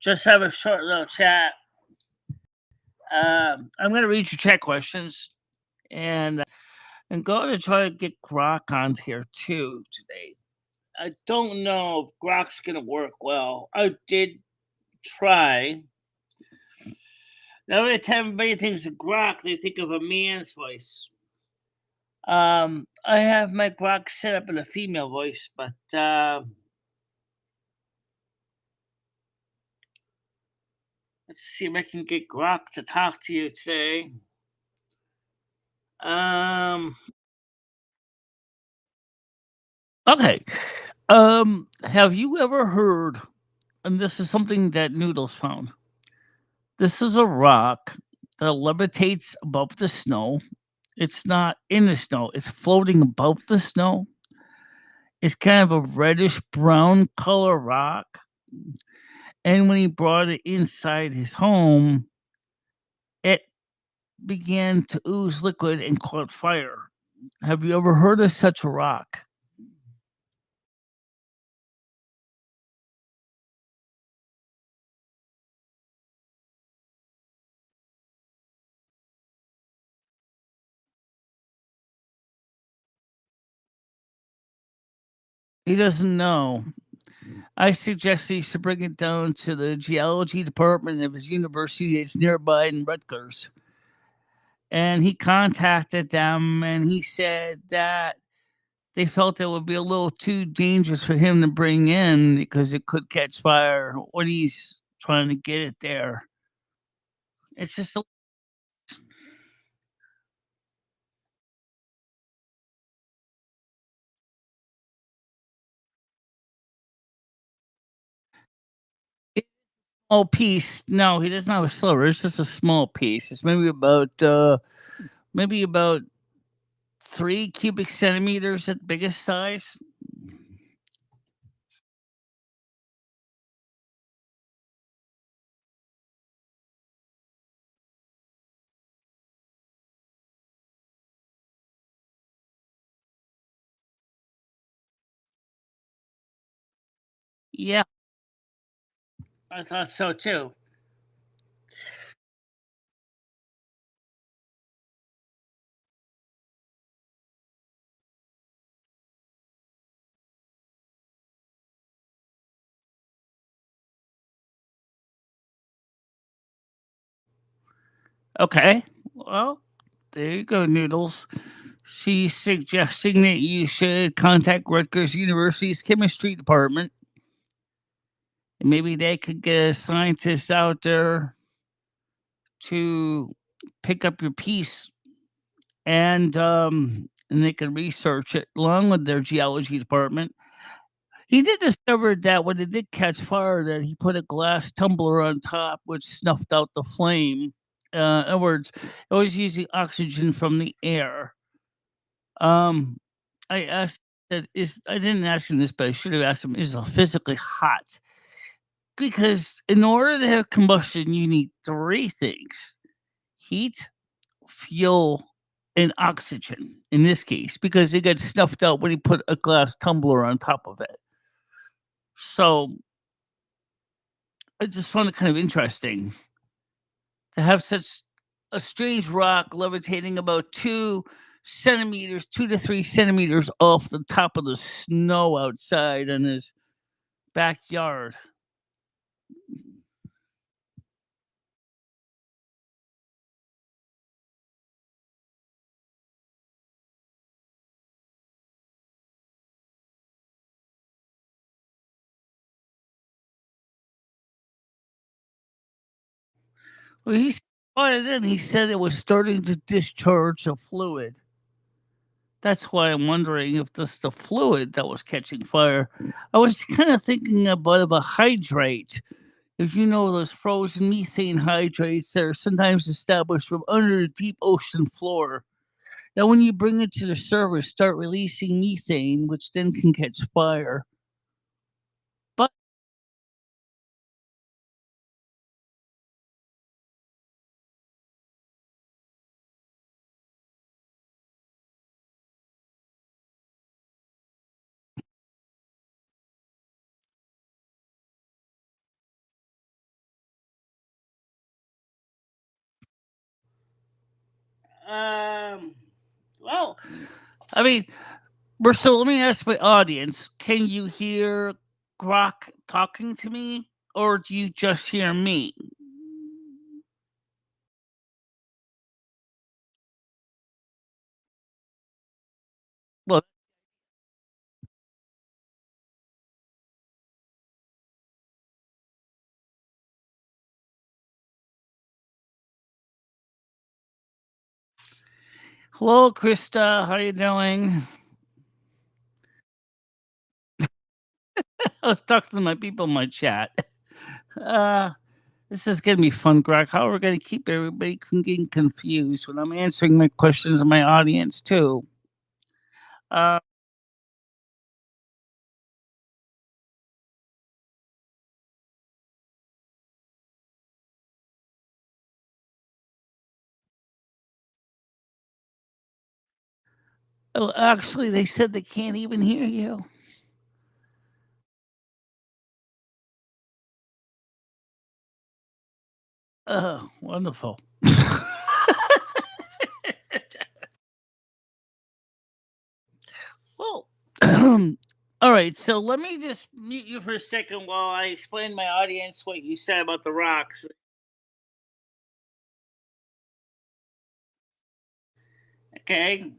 just have a short little chat. I'm going to read your chat questions, and I'm going to try to get Grock on here too today. I don't know if Grock's going to work well. I did try. Now, every time everybody thinks of Grock, they think of a man's voice. I have my Grock set up in a female voice, but let's see if I can get Grock to talk to you today. Um, okay. Have you ever heard, and this is something that Noodles found. This is a rock that levitates above the snow. It's not in the snow, it's floating above the snow. It's kind of a reddish brown color rock. And when he brought it inside his home, it began to ooze liquid and caught fire. Have you ever heard of such a rock? He doesn't know. I suggest he should bring it down to the geology department of his university that's nearby in Rutgers. And he contacted them and he said that they felt it would be a little too dangerous for him to bring in because it could catch fire when he's trying to get it there. It's just a, small piece. No, he doesn't have a sliver. It's just a small piece. It's maybe about 3 cubic centimeters at biggest size. Yeah, I thought so too. Okay. Well, there you go, Noodles. She's suggesting that you should contact Rutgers University's chemistry department. And maybe they could get a scientist out there to pick up your piece and they can research it along with their geology department. He did discover that when it did catch fire, that he put a glass tumbler on top, which snuffed out the flame. In other words, it was using oxygen from the air. Um, I asked that is I didn't ask him this, but I should have asked him, is it physically hot? Because in order to have combustion, you need three things: heat, fuel, and oxygen in this case, because it got snuffed out when he put a glass tumbler on top of it. So I just found it kind of interesting to have such a strange rock levitating about 2 centimeters, 2 to 3 centimeters off the top of the snow outside in his backyard. Well, he brought it in. He said it was starting to discharge a fluid. That's why I'm wondering if this the fluid that was catching fire. I was kind of thinking about of a hydrate. If you know those frozen methane hydrates that are sometimes established from under the deep ocean floor. Now, when you bring it to the surface, start releasing methane, which then can catch fire. But Well, I mean, so let me ask my audience: can you hear Grock talking to me, or do you just hear me? Well, hello, Krista. How you doing? I was talking to my people in my chat. Uh, this is gonna be fun, Greg. How are we gonna keep everybody from getting confused when I'm answering my questions of my audience too? Uh, oh, actually, they said they can't even hear you. Oh, wonderful. Well, all right. So let me just mute you for a second while I explain to my audience what you said about the rocks. Okay.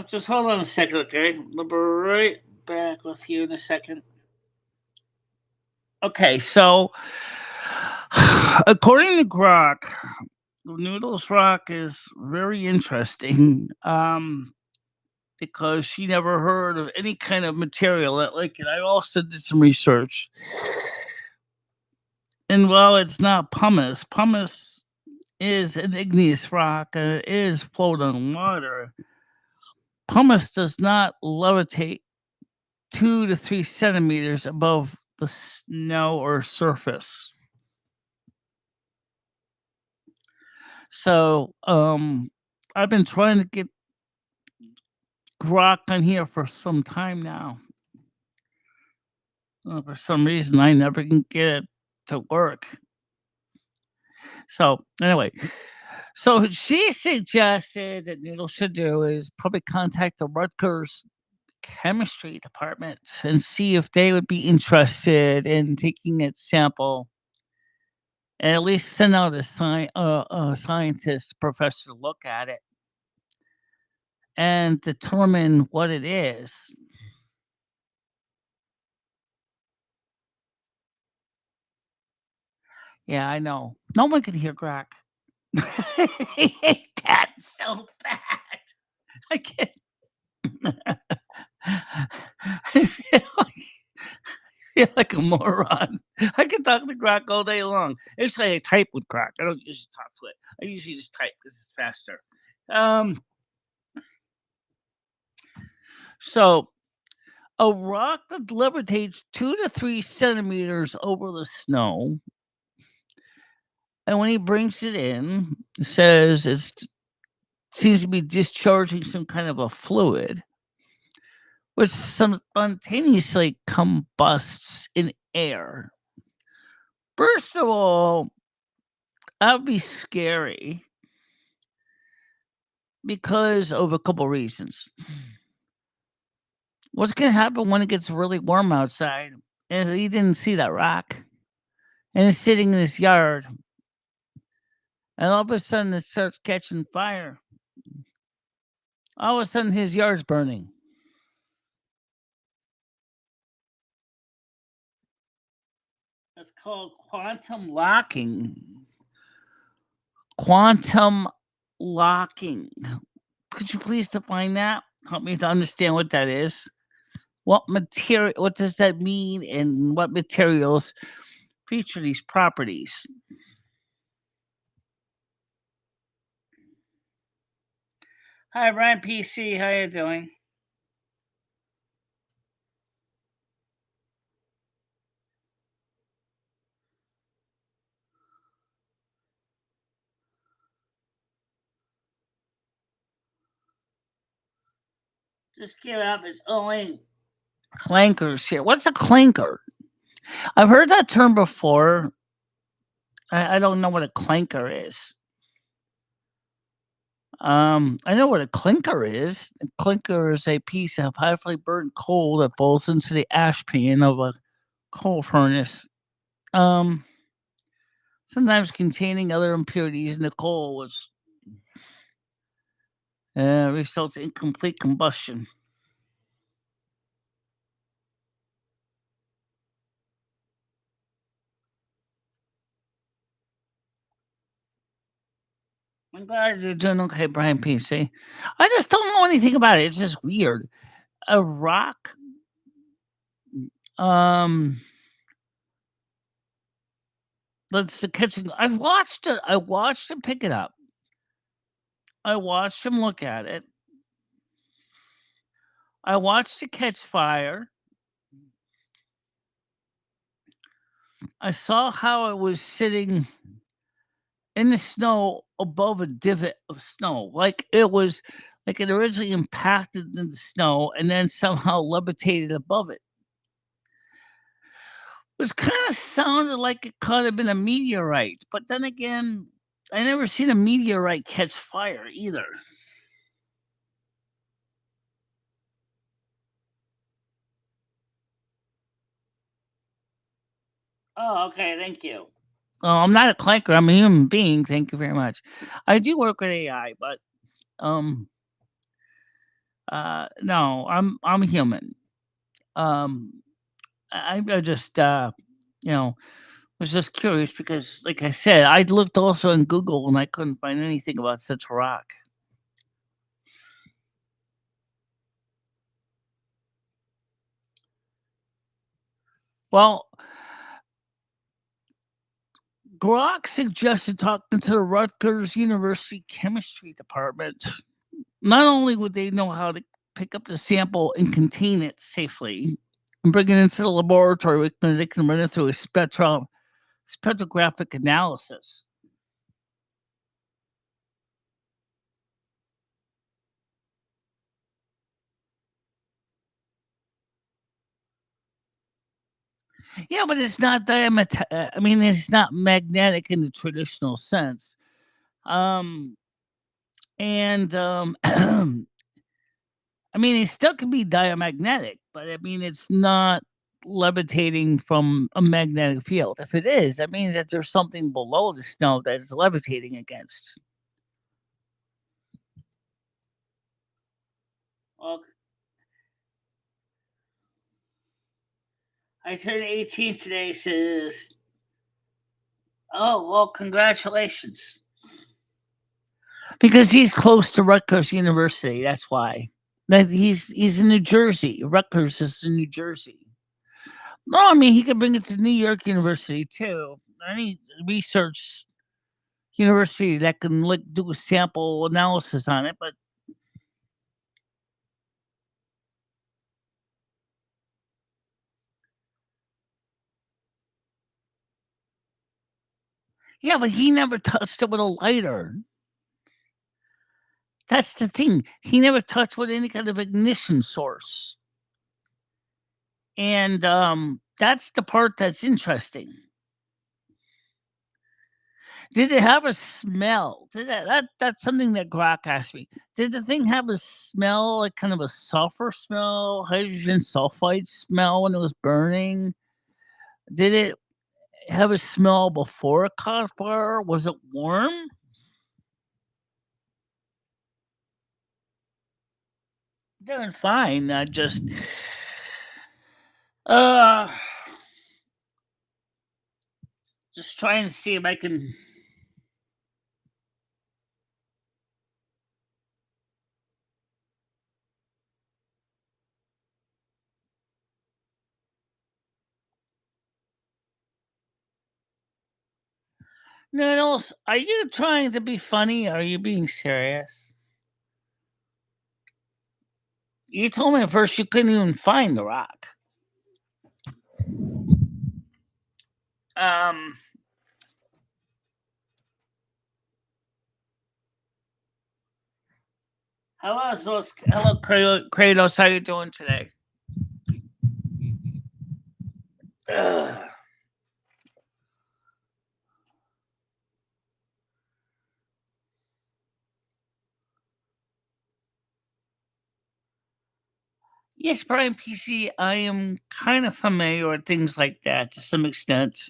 Just hold on a second, okay? I'll be right back with you in a second. Okay, so according to Grock, Noodles Rock is very interesting. Because she never heard of any kind of material that like it. I also did some research. And while it's not pumice is an igneous rock and it is float on water. Pumice does not levitate 2 to 3 centimeters above the snow or surface. So I've been trying to get Grock on here for some time now. For some reason, I never can get it to work. So anyway, so she suggested that Noodle should do is probably contact the Rutgers chemistry department and see if they would be interested in taking its sample and at least send out a scientist professor to look at it and determine what it is. Yeah, I know. No one can hear Grock. I hate that so bad. I can't. I feel like a moron. I can talk to Grock all day long. It's like I type with Grock. I don't usually talk to it. I usually just type because it's faster. Um, so a rock that levitates 2 to 3 centimeters over the snow, and when he brings it in, it says it seems to be discharging some kind of a fluid, which spontaneously combusts in air. First of all, that would be scary because of a couple reasons. What's going to happen when it gets really warm outside? And he didn't see that rock, and it's sitting in his yard, and all of a sudden it starts catching fire. All of a sudden his yard's burning. That's called quantum locking. Quantum locking. Could you please define that? Help me to understand what that is. What material? What does that mean? And what materials feature these properties? Hi, Ryan PC. How you doing? Just give up. It's only clankers here. What's a clanker? I've heard that term before. I don't know what a clanker is. I know what a clinker is. A clinker is a piece of heavily burnt coal that falls into the ash pan of a coal furnace. Um, Sometimes containing other impurities in the coal, which results in complete combustion. I'm glad you're doing okay, Brian PC. I just don't know anything about it. It's just weird. A rock. Um, let's the catching. I've watched it. I watched him pick it up. I watched him look at it. I watched it catch fire. I saw how it was sitting in the snow above a divot of snow. Like it originally impacted in the snow and then somehow levitated above it. Which kind of sounded like it could have been a meteorite. But then again, I never seen a meteorite catch fire either. Oh, okay, thank you. Oh, I'm not a clanker. I'm a human being. Thank you very much. I do work with AI, but um, no, I'm human. Um, I just you know, was just curious because, like I said, I looked also in Google and I couldn't find anything about such a rock. Well, Grock suggested talking to the Rutgers University chemistry department. Not only would they know how to pick up the sample and contain it safely and bring it into the laboratory, they can run it through a spectrographic analysis. Yeah, but it's not diameter. I mean, it's not magnetic in the traditional sense. Um, and I mean, it still can be diamagnetic, but I mean, it's not levitating from a magnetic field. If it is, that means that there's something below the snow that it's levitating against. Well, I turned 18 today, says, oh, well, congratulations. Because he's close to Rutgers University, that's why. That he's in New Jersey. Rutgers is in New Jersey. No, I mean he could bring it to New York University too. Any research university that can like do a sample analysis on it, but yeah, but he never touched it with a lighter. That's the thing. He never touched with any kind of ignition source. And that's the part that's interesting. Did it have a smell? Did that's something that Grock asked me. Did the thing have a smell, like kind of a sulfur smell, hydrogen sulfide smell when it was burning? Did it have a smell before it caught fire? Was it warm? Doing fine. I uh just trying to see if I can. Noodles, are you trying to be funny? Or are you being serious? You told me at first you couldn't even find the rock. Um, hello, Kratos. How you doing today? Ugh. Yes, Brian PC, I am kind of familiar with things like that to some extent.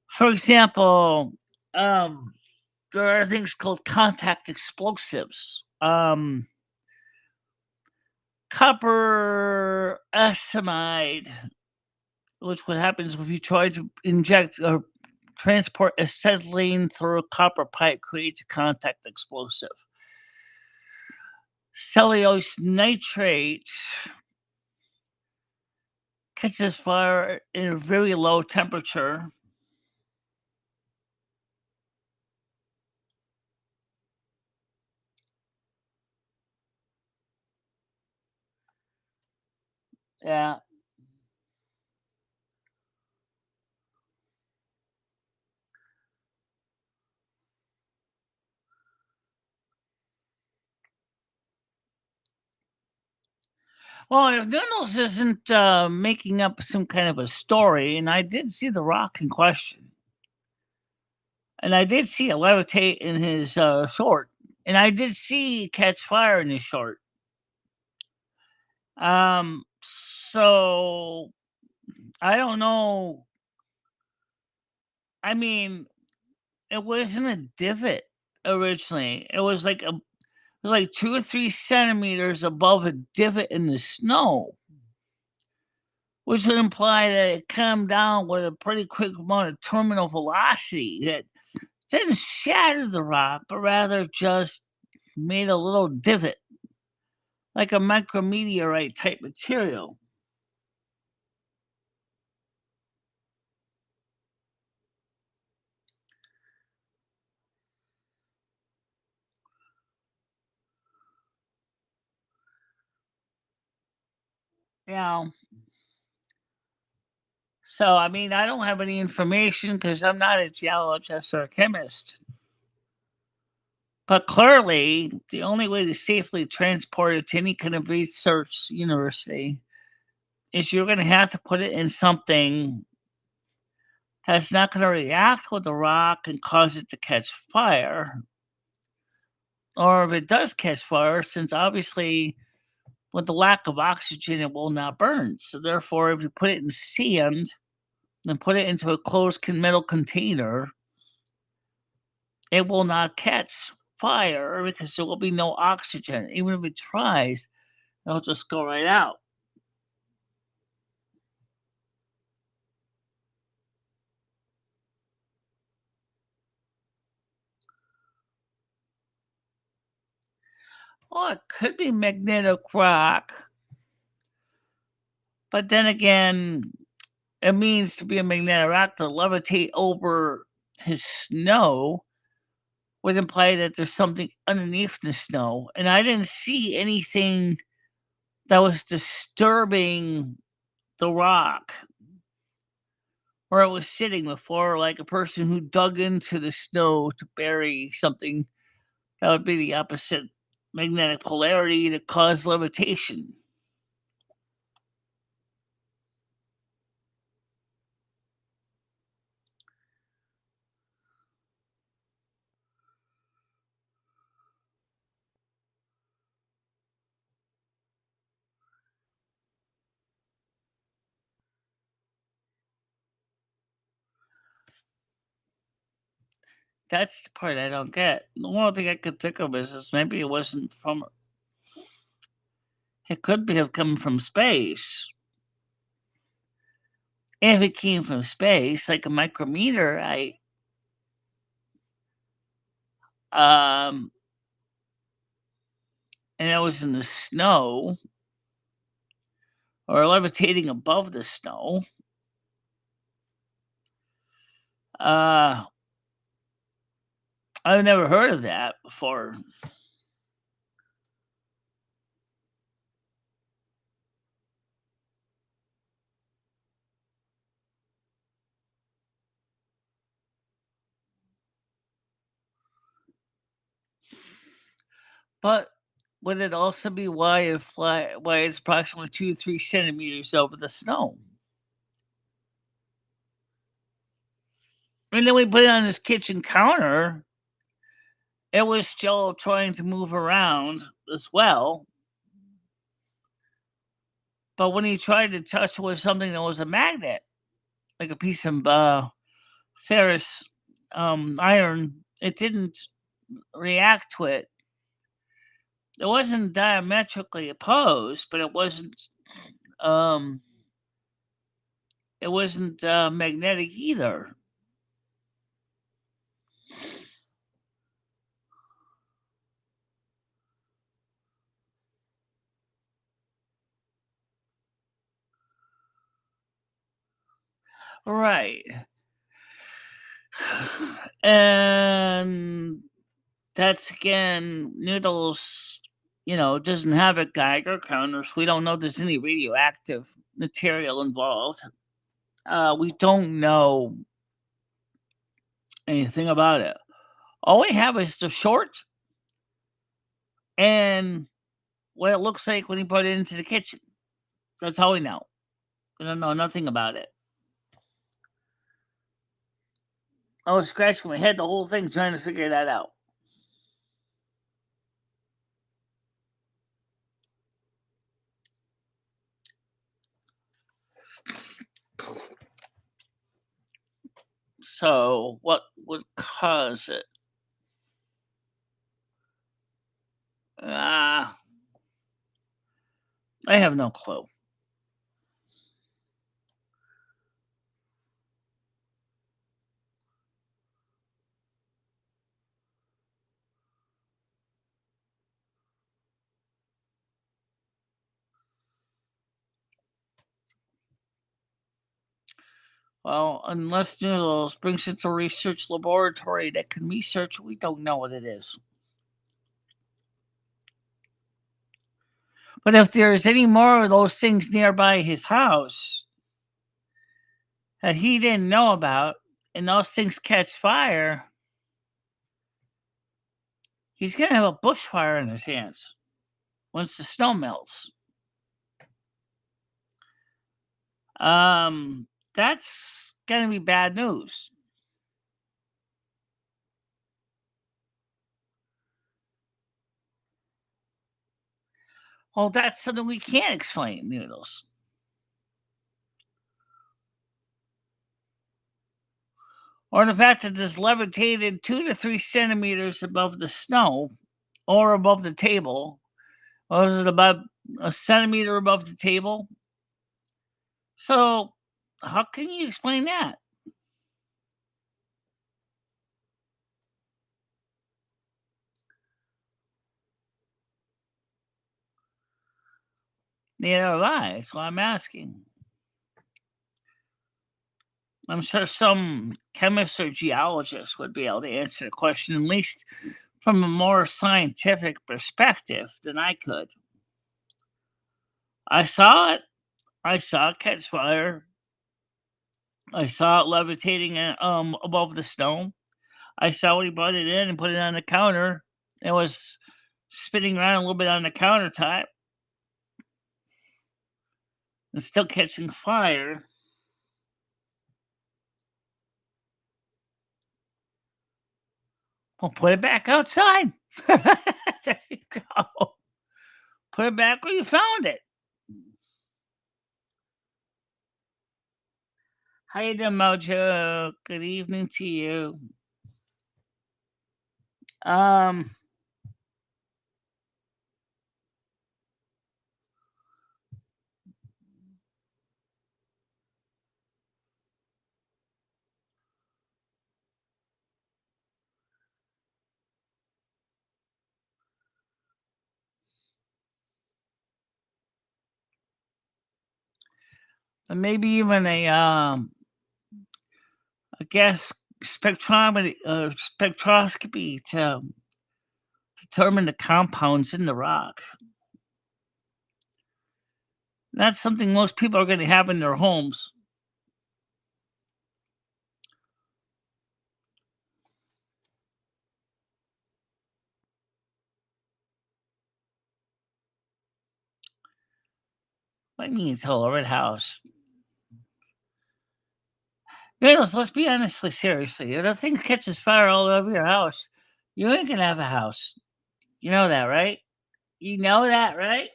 For example, um, there are things called contact explosives. Copper acetylide, which what happens if you try to inject or transport acetylene through a copper pipe, creates a contact explosive. Cellulose nitrate catches fire in a very low temperature. Yeah. Well, if Noodles isn't making up some kind of a story, and I did see the rock in question, and I did see a levitate in his short, and I did see catch fire in his short. So I don't know. I mean, it wasn't a divot originally. It was like it was like 2 or 3 centimeters above a divot in the snow, which would imply that it came down with a pretty quick amount of terminal velocity that didn't shatter the rock, but rather just made a little divot, like a micrometeorite type material. You know, so I mean, I don't have any information because I'm not a geologist or a chemist. But clearly, the only way to safely transport it to any kind of research university is you're going to have to put it in something that's not going to react with the rock and cause it to catch fire. Or if it does catch fire, since obviously with the lack of oxygen, it will not burn. So therefore, if you put it in sand and put it into a closed metal container, it will not catch fire because there will be no oxygen. Even if it tries, it'll just go right out. Well, it could be magnetic rock, but then again, it means to be a magnetic rock to levitate over his snow would imply that there's something underneath the snow. And I didn't see anything that was disturbing the rock where it was sitting before, like a person who dug into the snow to bury something that would be the opposite magnetic polarity to cause levitation. That's the part I don't get. The one thing I could think of is maybe it wasn't from. It could be have come from space. If it came from space, like a micrometer, um, and it was in the snow or levitating above the snow, uh, I've never heard of that before. But would it also be why it's approximately 2 to 3 centimeters over the snow? And then we put it on his kitchen counter. It was still trying to move around as well. But when he tried to touch it with something that was a magnet, like a piece of ferrous iron, it didn't react to it. It wasn't diametrically opposed, but um, it wasn't magnetic either. Right. And that's again, Noodles, doesn't have a Geiger counter, so we don't know there's any radioactive material involved. We don't know anything about it. All we have is the short and what it looks like when you put it into the kitchen. That's all we know. We don't know nothing about it. I was scratching my head the whole thing trying to figure that out. So, what would cause it? Ah, I have no clue. Well, unless Noodles brings it to a research laboratory that can research, we don't know what it is. But if there's any more of those things nearby his house that he didn't know about, and those things catch fire, he's gonna have a bushfire in his hands once the snow melts. Um, that's gonna be bad news. Well, that's something we can't explain, Noodles. Or the fact that it's levitated 2 to 3 centimeters above the snow or above the table. Or is it about a centimeter above the table? So, how can you explain that? Neither have I. That's why I'm asking. I'm sure some chemist or geologist would be able to answer the question, at least from a more scientific perspective than I could. I saw it. I saw it catch fire. I saw it levitating above the snow. I saw when he brought it in and put it on the counter. It was spinning around a little bit on the countertop and still catching fire. Well, put it back outside. There you go. Put it back where you found it. How you doing, Mojo? Good evening to you. Um, and maybe even a gas spectroscopy to determine the compounds in the rock. That's something most people are going to have in their homes. What do you mean it's all over the house? Girls, let's be honestly seriously. If the thing catches fire all over your house, you ain't gonna have a house. You know that, right? You know that, right?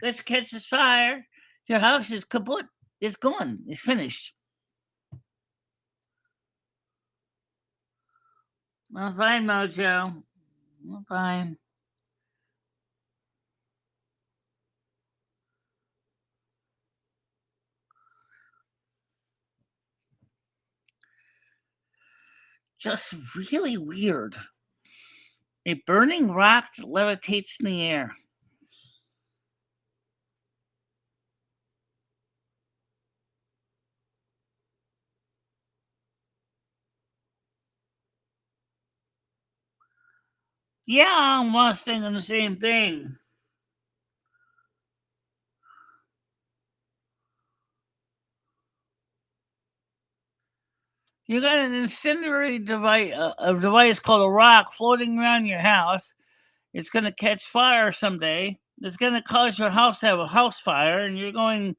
This catches fire. Your house is kaput. It's gone. It's finished. I'm fine, Mojo. I'm fine. Just really weird. A burning rock that levitates in the air. Yeah, I'm almost thinking the same thing. You got an incendiary device, a device called a rock floating around your house. It's going to catch fire someday. It's going to cause your house to have a house fire, and you're going.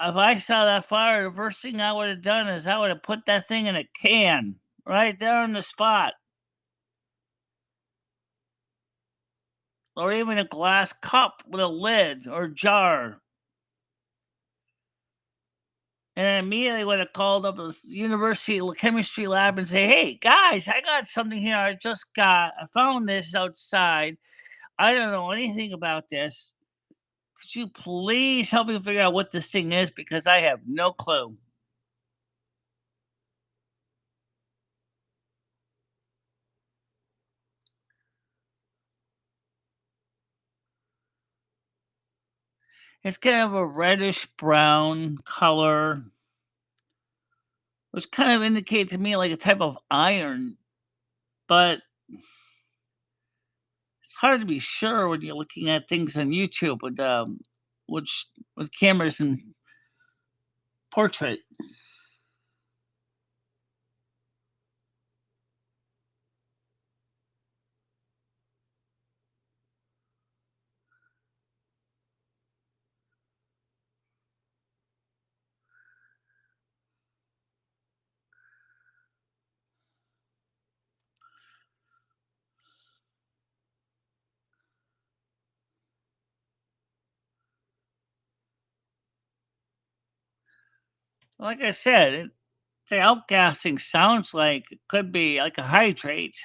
If I saw that fire, the first thing I would have done is I would have put that thing in a can right there on the spot, or even a glass cup with a lid or jar. And I immediately would have called up a university chemistry lab and say, "Hey guys, I got something here. I found this outside. I don't know anything about this. Could you please help me figure out what this thing is because I have no clue." It's kind of a reddish brown color, which kind of indicates to me like a type of iron, but it's hard to be sure when you're looking at things on YouTube which with cameras and portrait. Like I said, the outgassing sounds like it could be like a hydrate.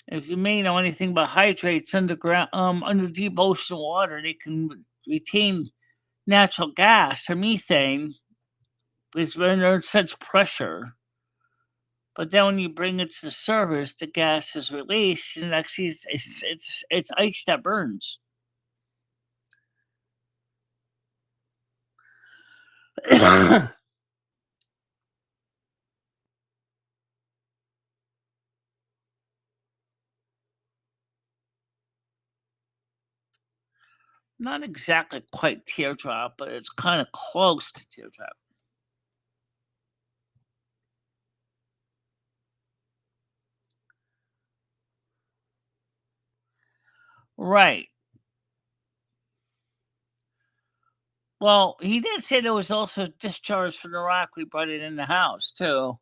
If you may know anything about hydrates underground, under deep ocean water, they can retain natural gas or methane because when they're in such pressure. But then when you bring it to the surface, the gas is released, and actually it's ice that burns. Not exactly quite teardrop, but it's kind of close to teardrop. Right. Well, he did say there was also discharge from the rock we brought it in the house too.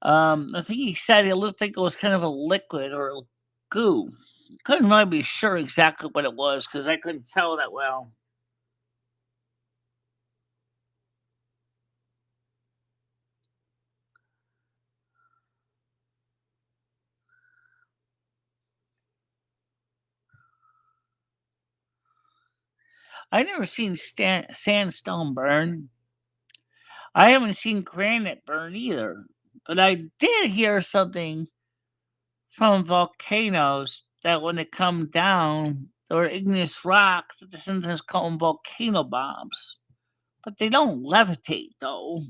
I think he said it looked like it was kind of a liquid or a goo. Couldn't really be sure exactly what it was because I couldn't tell that well. I never seen sandstone burn. I haven't seen granite burn either. But I did hear something from volcanoes that when they come down, or igneous rock, that they sometimes call them volcano bombs. But they don't levitate though.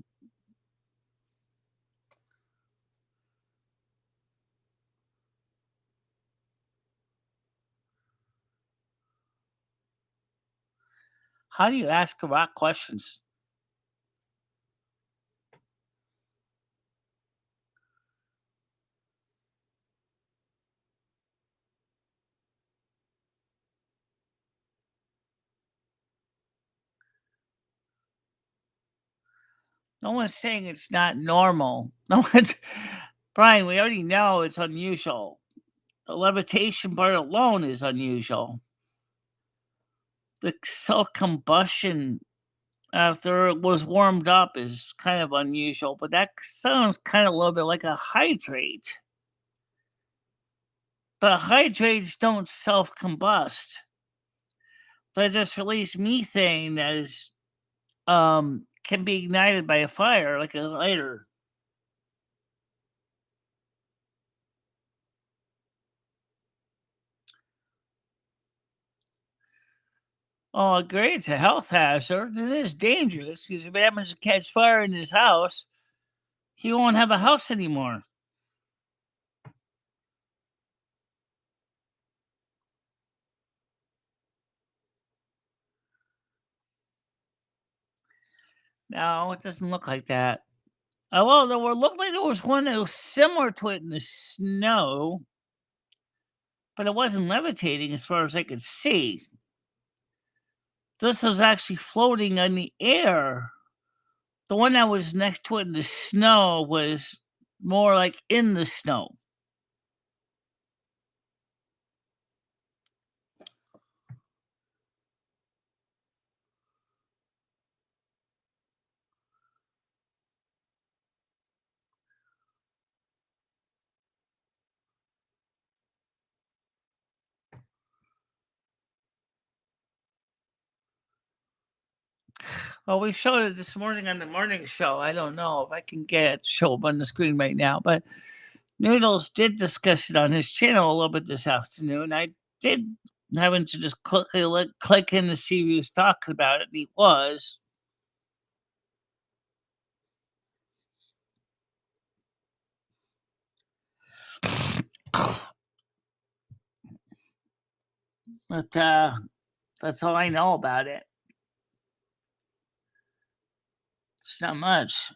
How do you ask a rock questions? No one's saying it's not normal. No one's Brian, we already know it's unusual. The levitation part alone is unusual. the self combustion after it was warmed up is kind of unusual, but that sounds kind of a little bit like a hydrate. But hydrates don't self combust. They just release methane that is can be ignited by a fire like a lighter. Oh, I agree. It's a health hazard. It is dangerous because if it happens to catch fire in his house, he won't have a house anymore. No, it doesn't look like that. Oh, well, looked like there was one that was similar to it in the snow, but it wasn't levitating as far as I could see. This was actually floating in the air. The one that was next to it in the snow was more like in the snow. Well, we showed it this morning on the morning show. I don't know if I can get it to show up on the screen right now, but Noodles did discuss it on his channel a little bit this afternoon. I did having to just click in to see if he was talking about it, and he was. But that's all I know about it. It's not much.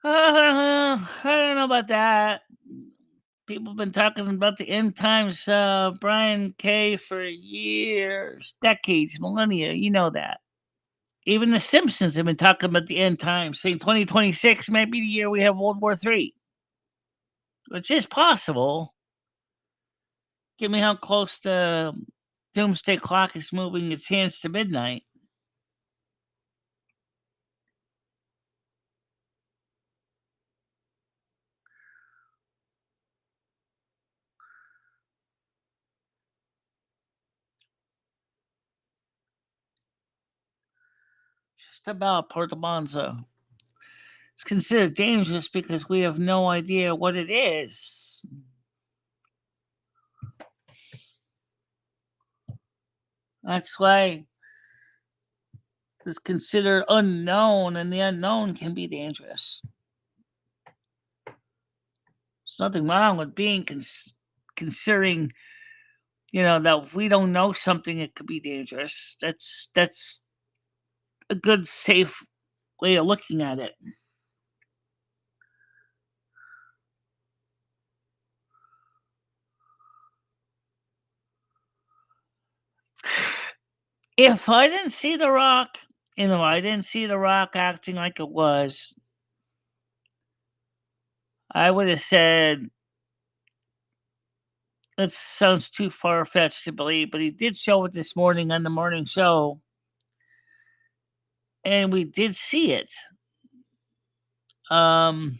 I don't know about that. People have been talking about the end times, Brian K. for years, decades, millennia. You know that. Even the Simpsons have been talking about the end times, saying 2026 might be the year we have World War III, which is possible. Give me how close the doomsday clock is moving its hands to midnight. Just about Porta Monza. It's considered dangerous because we have no idea what it is. That's why it's considered unknown, and the unknown can be dangerous. There's nothing wrong with being considering, that if we don't know something, it could be dangerous. That's a good, safe way of looking at it. If I didn't see the rock, I didn't see the rock acting like it was, I would have said it sounds too far fetched to believe, but he did show it this morning on the morning show, and we did see it. Um,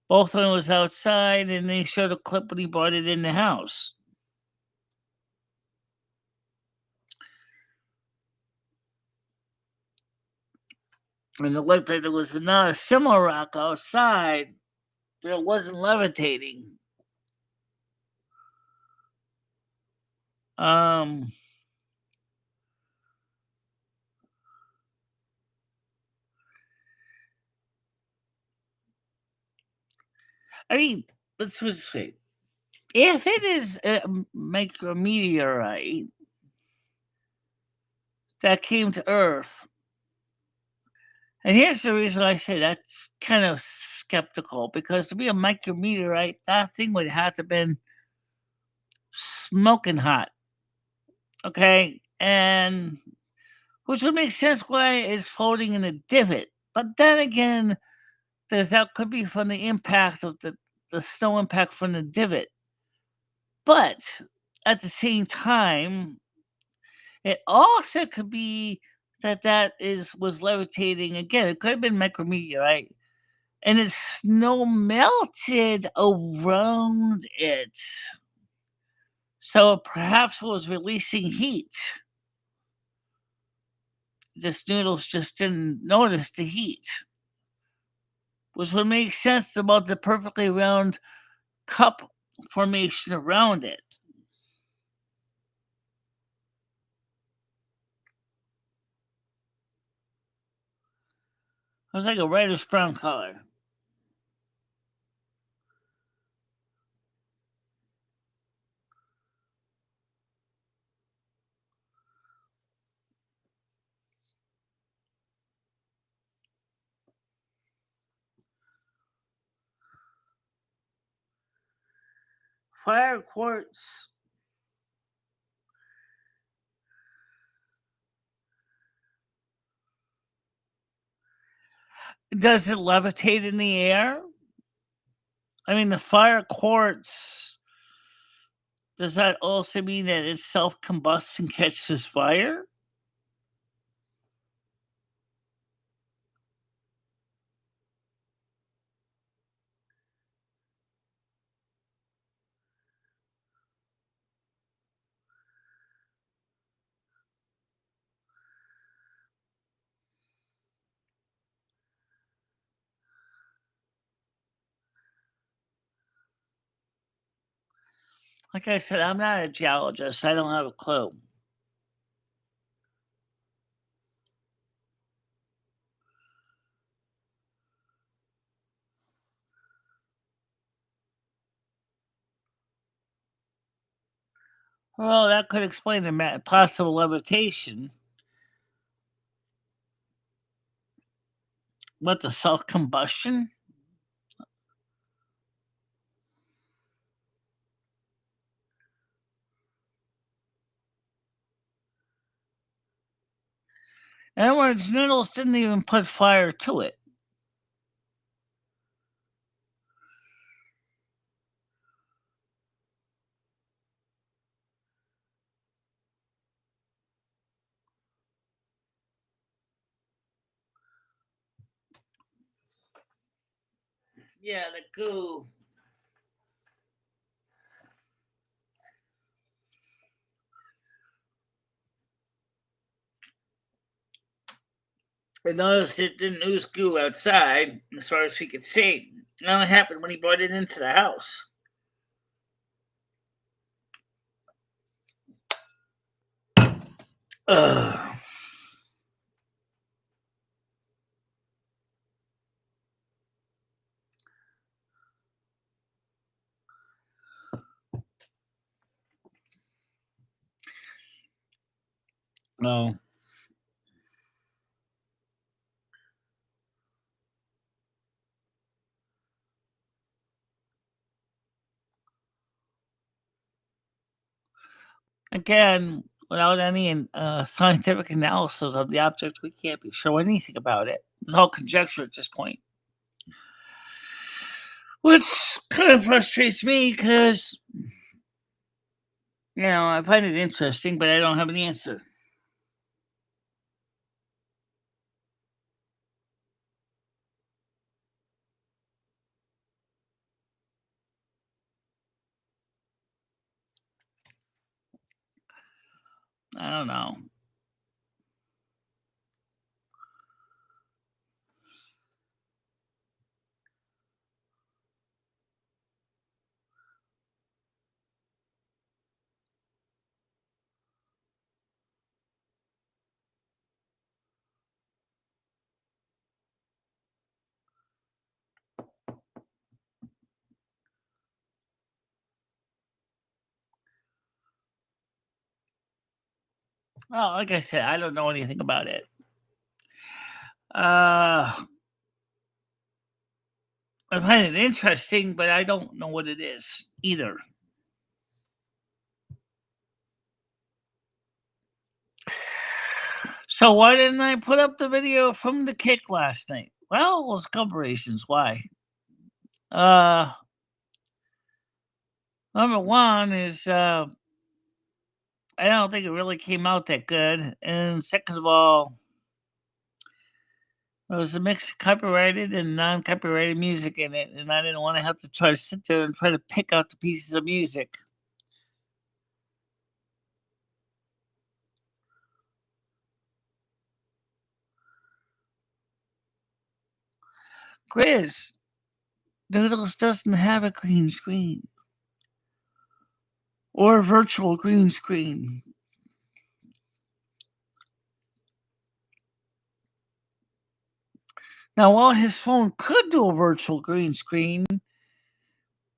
both of them was outside, and they showed a clip when he brought it in the house. And it looked like there was another similar rock outside, but it wasn't levitating. Um, I mean, let's just wait. If it is a meteorite that came to Earth, and here's the reason I say that's kind of skeptical, because to be a micrometeorite, that thing would have to been smoking hot. Okay, and which would make sense why it's floating in a divot. But then again, that could be from the impact of the snow impact from the divot. But at the same time, it also could be that was levitating again. It could have been micrometeorite, and its snow melted around it, so perhaps it was releasing heat. Just Noodles just didn't notice the heat, which would make sense about the perfectly round cup formation around it. It was like a reddish-brown color. Fire quartz. Does it levitate in the air? I mean, the fire quartz, does that also mean that it self combusts and catches fire? Like I said, I'm not a geologist. I don't have a clue. Well, that could explain the possible levitation. What, the self combustion? In other words, Noodles didn't even put fire to it. Yeah, the goo. I noticed it didn't ooze goo outside, as far as we could see. It only happened when he brought it into the house. Ugh. No. Again, without any scientific analysis of the object, we can't be sure anything about it. It's all conjecture at this point. Which kind of frustrates me because, I find it interesting, but I don't have an answer. I don't know. Well, like I said, I don't know anything about it. Uh, I find it interesting, but I don't know what it is either. So why didn't I put up the video from the kick last night? Well, there's a couple reasons why. Uh, Number one is I don't think it really came out that good, and second of all, there was a mix of copyrighted and non-copyrighted music in it, and I didn't want to have to try to sit there and try to pick out the pieces of music. Grizz, Noodles doesn't have a green screen or a virtual green screen. Now, while his phone could do a virtual green screen,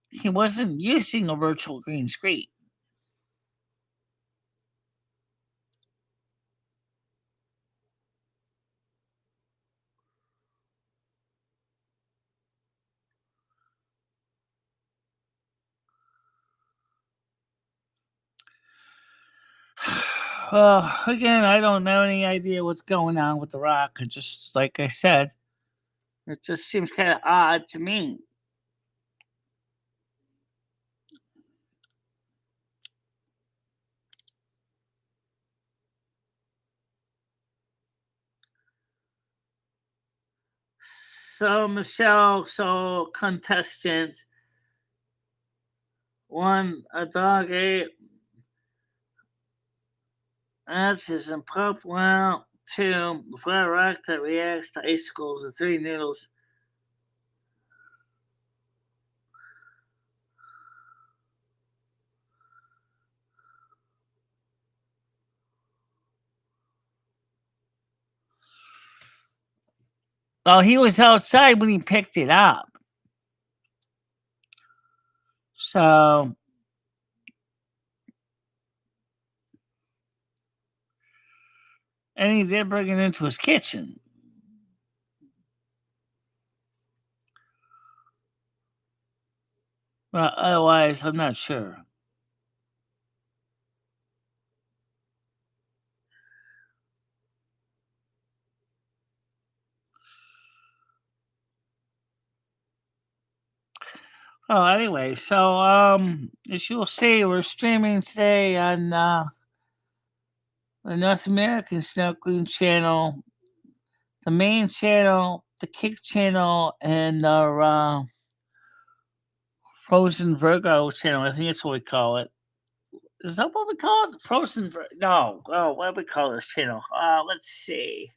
he wasn't using a virtual green screen. Again, I don't know any idea what's going on with the rock. It just, like I said, it just seems kind of odd to me. So Michelle, contestant one, a dog ate. That's his pop. Well, two, the fire rock that reacts to icicles. And three, noodles. Oh, he was outside when he picked it up. So, and he did bring it into his kitchen. Well, otherwise, I'm not sure. Oh, anyway, as you'll see, we're streaming today on the North American Snow Queen channel, the main channel, the Kick channel, and our Frozen Virgo channel. I think that's what we call it. Is that what we call it? No. Oh, what do we call this channel? Let's see.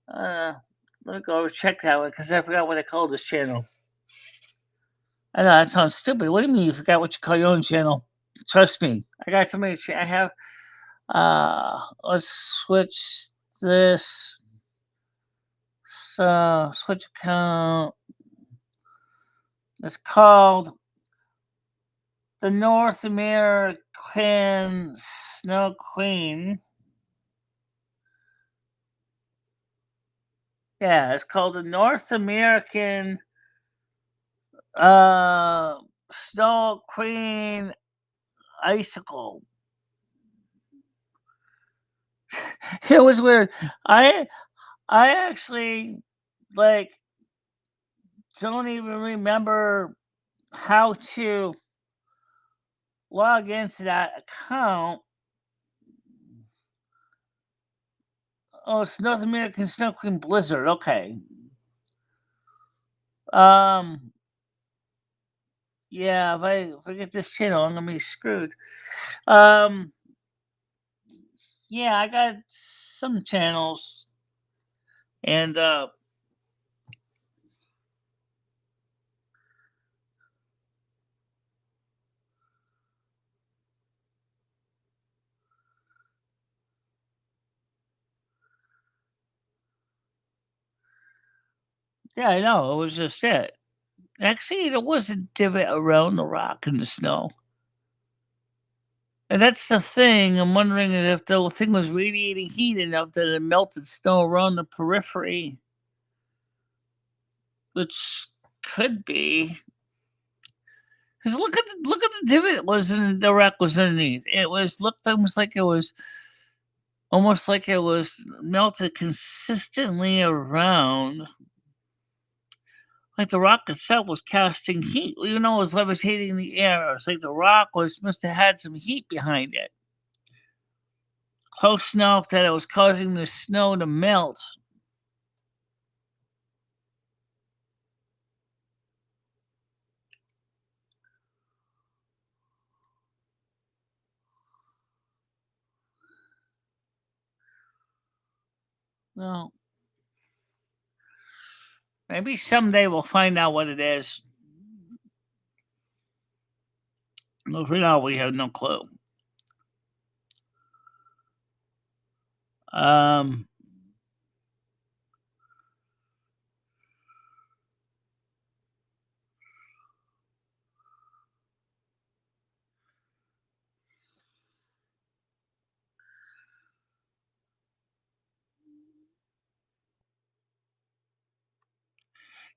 Uh, Let me go over check that one because I forgot what I called this channel. I know that sounds stupid. What do you mean you forgot what you call your own channel? Trust me, I got so many. I have. Let's switch this. So switch account. It's called the North American Snow Queen. Yeah, it's called the North American Snow Queen Icicle. It was weird. I actually like don't even remember how to log into that account. Oh, it's North American Snow Queen Blizzard. Okay. Um. Yeah, if I get this channel, I'm gonna be screwed. Um. Yeah, I got some channels, and yeah, I know it was just it. Actually, there was a divot around the rock in the snow. And that's the thing. I'm wondering if the thing was radiating heat enough that it melted snow around the periphery, which could be. Because look at the divot was in the rock was underneath. It was looked almost like it was almost like it was melted consistently around, like the rock itself was casting heat, even though it was levitating in the air. It's like the rock must have had some heat behind it, close enough that it was causing the snow to melt. Well, maybe someday we'll find out what it is. But for now, we have no clue. Um,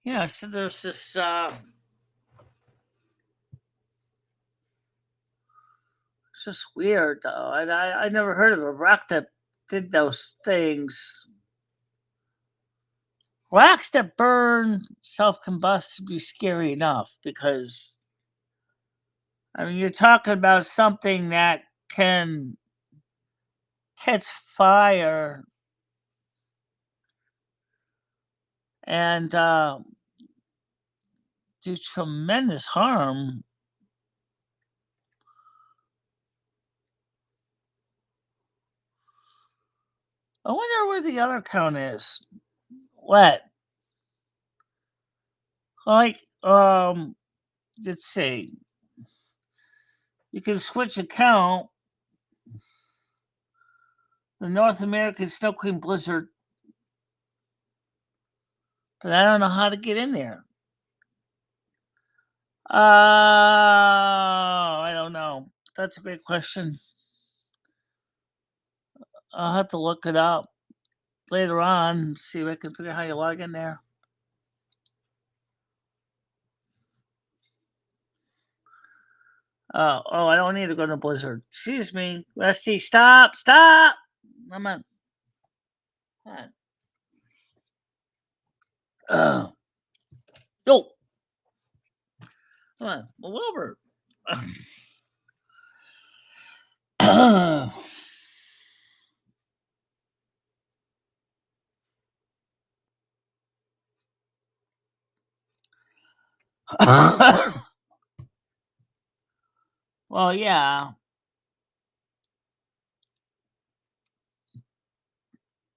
yeah, so there's this. It's just weird, though. I never heard of a rock that did those things. Rocks that burn self combust would be scary enough because, I mean, you're talking about something that can catch fire and do tremendous harm. I wonder where the other count is. What? Like, let's see. You can switch account. The North American Snow Queen Blizzard, but I don't know how to get in there. I don't know. That's a great question. I'll have to look it up later on, see if I can figure out how you log in there. Oh, I don't need to go to Blizzard. Excuse me. Rusty, stop, stop. I'm on. Oh, no. Come on, move over. Well, yeah.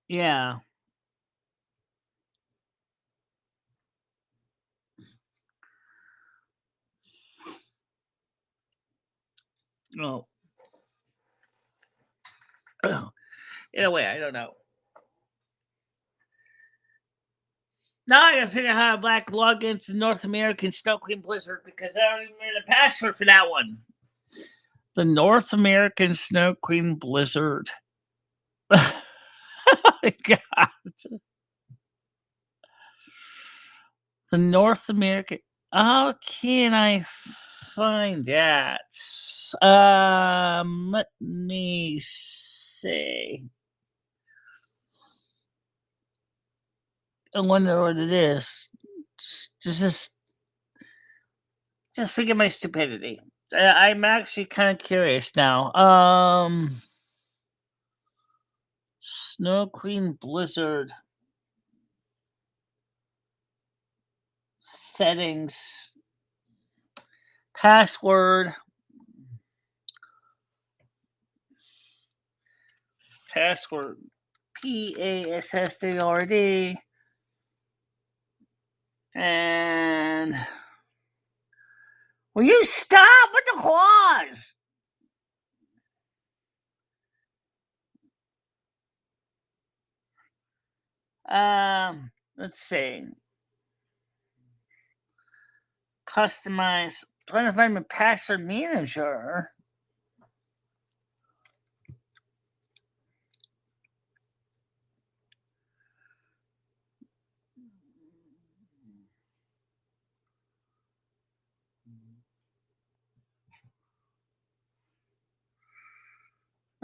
Yeah. No. In a way, I don't know. Now I gotta figure out how to black log into North American Snow Queen Blizzard because I don't even remember the password for that one. The North American Snow Queen Blizzard. Oh my God. The North American. How can I find that? Let me see. I wonder what it is. Just forget my stupidity. I'm actually kind of curious now. Snow Queen Blizzard settings, password, password, PASSWORD, and will you stop with the claws? Let's see. Customize. Trying to find my password manager.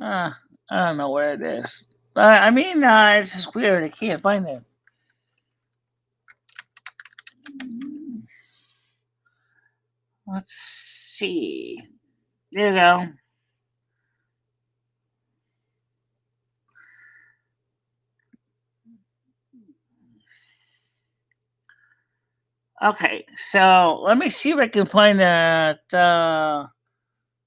Uh, I don't know where it is. It's just weird. I can't find it. Let's see. There you go. Okay, so let me see if I can find that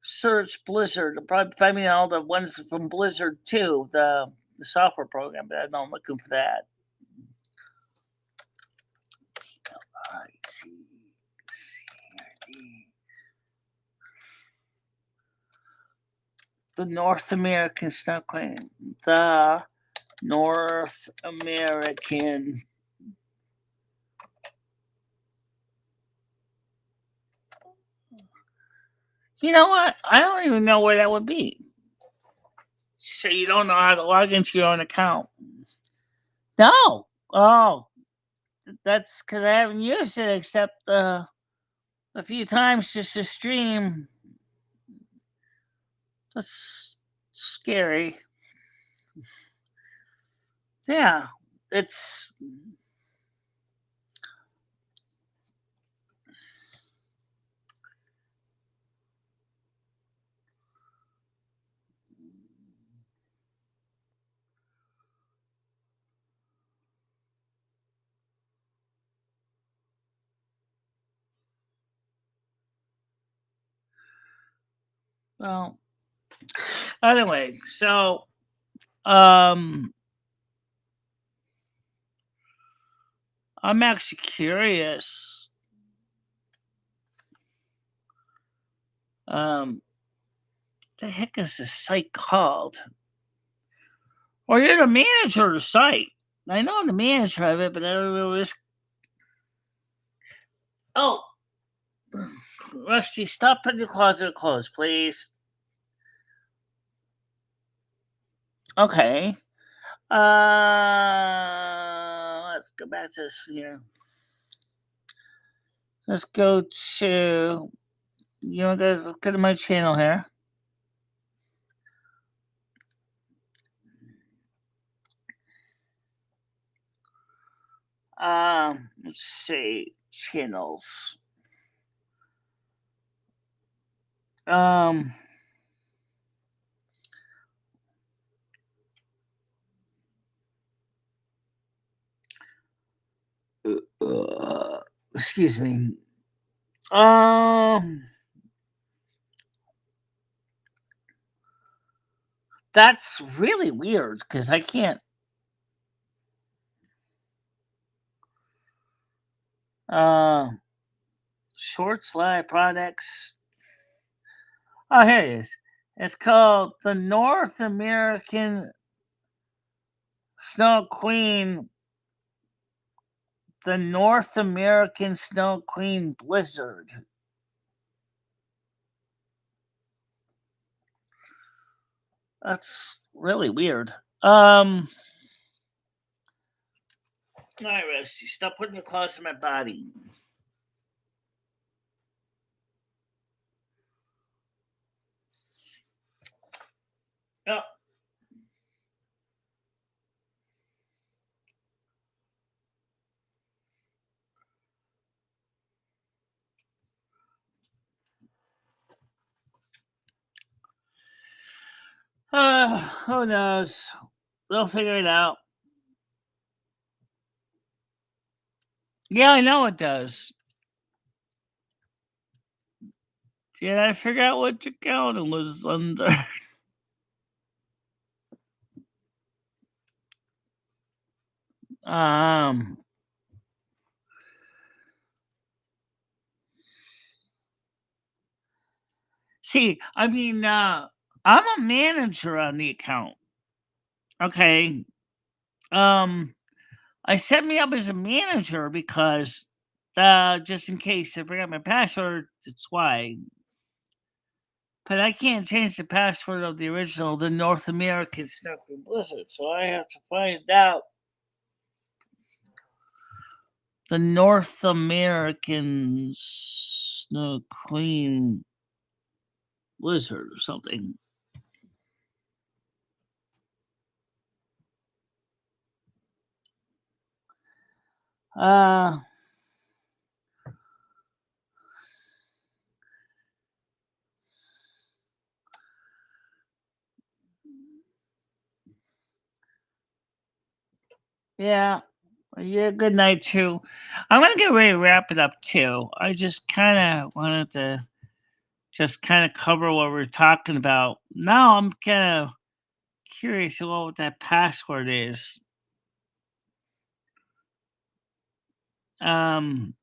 search Blizzard. It'll probably find me all the ones from Blizzard too, the software program, but I know I'm looking for that. The North American snow queen. The North American. You know what? I don't even know where that would be. So you don't know how to log into your own account? No. Oh, that's because I haven't used it except a few times just to stream. That's scary. Yeah, it's. Well, anyway, so um, I'm actually curious. The heck is this site called? Or you're the manager of the site. I know I'm the manager of it, but I don't know this. Oh, Rusty, stop putting your closet clothes, please. Okay. Let's go back to this here. Let's go to. You want to go to my channel here? Let's see channels. Um, excuse me. That's really weird because I can't. Uh, short slide products. Oh, here it is. It's called the North American Snow Queen. The North American Snow Queen Blizzard. That's really weird. All right, Rusty, stop putting your claws in my body. Oh. Who knows? They'll figure it out. Yeah, I know it does. Did I figure out which account it was under? um, see, I'm a manager on the account. Okay. Um, I set me up as a manager because, just in case I forgot my password, that's why. But I can't change the password of the original, the North American Snow Queen Blizzard, so I have to find out the North American Snow Queen Blizzard or something. Uh, yeah. Yeah, good night too. I'm gonna get ready to wrap it up too. I just kind of wanted to just kind of cover what we're talking about. Now I'm kind of curious about what that password is. Um,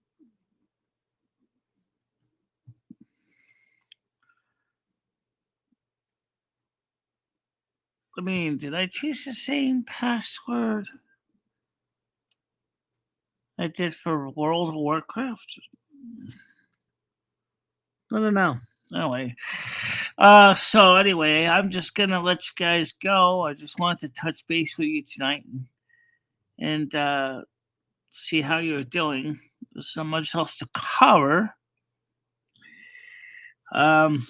I mean, did I choose the same password I did for World of Warcraft? I don't know. Anyway, so anyway, I'm just gonna let you guys go. I just wanted to touch base with you tonight and see how you're doing. There's not much else to cover. Um,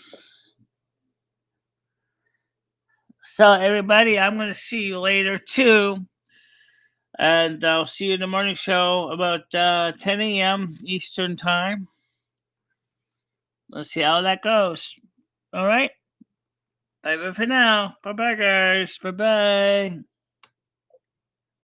so everybody, I'm gonna see you later too, and I'll see you in the morning show about 10 a.m. Eastern time. Let's see how that goes. All right. Bye bye for now. Bye bye, guys. Bye bye.